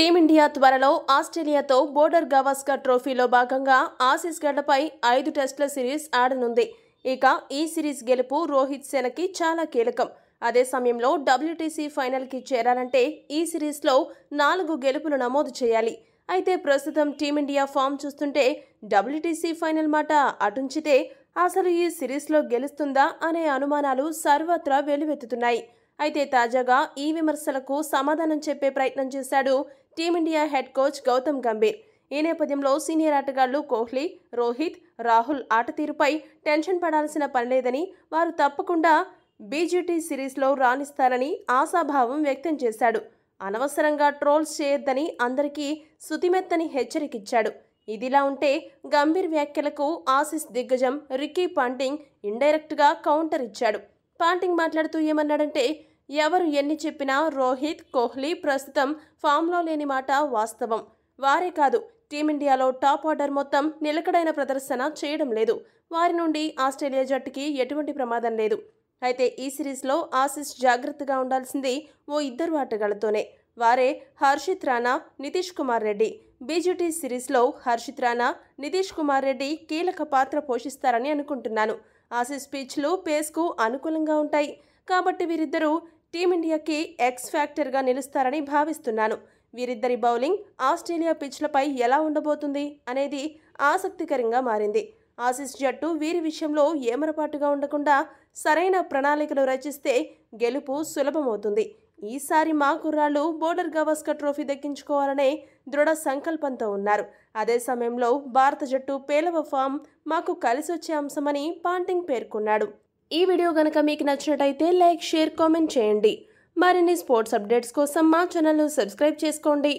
Team India త్వరలో ఆస్ట్రేలియాతో border Gavaskar ట్రోఫీలో భాగంగా ఆసీస్ గడ్డపై 5 టెస్టుల సిరీస్ ఆడనుంది. ఇక ఈ సిరీస్ గెలుపు రోహిత్ సేనకి చాలా కీలకం. అదే సమయంలో WTC ఫైనల్కి చేరాలంటే ఈ సిరీస్లో 4 గెలుపులు నమోదు చేయాలి. అయితే ప్రస్తుతం టీమిండియా ఫామ్ చూస్తుంటే WTC ఫైనల్ మాట అటుంచితే అసలు ఈ సిరీస్లో గెలుస్తుందా అనే అనుమానాలు సర్వత్రా వెలువెత్తుతున్నాయి. అయితే తాజాగా ఈ విమర్శలకు సమాధానం చెప్పే ప్రయత్నం చేశాడు team India head coach Gautam Gambhir. ఈ నేపథ్యంలో సీనియర్ ఆటగాళ్లు కోహ్లీ, రోహిత్, రాహుల్ ఆట తీరుపై టెన్షన్ పడాల్సిన పనిలేదని, వారు తప్పకుండా BGT సిరీస్లో రాణిస్తారని ఆశాభావం వ్యక్తం చేశాడు. అనవసరంగా ట్రోల్స్ చేయొద్దని అందరికీ సుతిమెత్తని హెచ్చరికిచ్చాడు. ఇదిలా ఉంటే గంభీర్ వ్యాఖ్యలకు ఆసీస్ దిగ్గజం రికీ పాంటింగ్ ఇండైరెక్ట్గా కౌంటర్ ఇచ్చాడు. పాంటింగ్ మాట్లాడుతూ ఏమన్నాడంటే, ఎవరు ఎన్ని చెప్పినా రోహిత్, కోహ్లీ ప్రస్తుతం ఫామ్లో లేని మాట వాస్తవం. వారే కాదు, టీమిండియాలో టాప్ ఆర్డర్ మొత్తం నిలకడైన ప్రదర్శన చేయడం లేదు. వారి నుండి ఆస్ట్రేలియా జట్టుకి ఎటువంటి ప్రమాదం లేదు. అయితే ఈ సిరీస్లో ఆసీస్ జాగ్రత్తగా ఉండాల్సింది ఓ 2 ఆటగాళ్లతోనే. వారే హర్షిత్ రాణా, నితీష్ కుమార్ రెడ్డి. BGT సిరీస్లో హర్షిత్ రాణా, నితీష్ కుమార్ రెడ్డి కీలక పాత్ర పోషిస్తారని అనుకుంటున్నాను. ఆసీస్ పిచ్లు పేస్కు అనుకూలంగా ఉంటాయి కాబట్టి వీరిద్దరూ టీమిండియాకి ఎక్స్ ఫ్యాక్టర్గా నిలుస్తారని భావిస్తున్నాను. వీరిద్దరి బౌలింగ్ ఆస్ట్రేలియా పిచ్లపై ఎలా ఉండబోతుంది అనేది ఆసక్తికరంగా మారింది. ఆసీస్ జట్టు వీరి విషయంలో ఏమరపాటుగా ఉండకుండా సరైన ప్రణాళికలు రచిస్తే గెలుపు సులభమవుతుంది. ఈసారి మా కుర్రాళ్లు బోర్డర్ గవాస్కర్ ట్రోఫీ దక్కించుకోవాలనే దృఢ సంకల్పంతో ఉన్నారు. అదే సమయంలో భారత జట్టు పేలవ ఫామ్ మాకు కలిసొచ్చే అంశమని పాంటింగ్ పేర్కొన్నాడు. ఈ వీడియో గనక మీకు నచ్చినట్టయితే లైక్, షేర్, కామెంట్ చేయండి. మరిన్ని స్పోర్ట్స్ అప్డేట్స్ కోసం మా ఛానల్ను సబ్స్క్రైబ్ చేసుకోండి.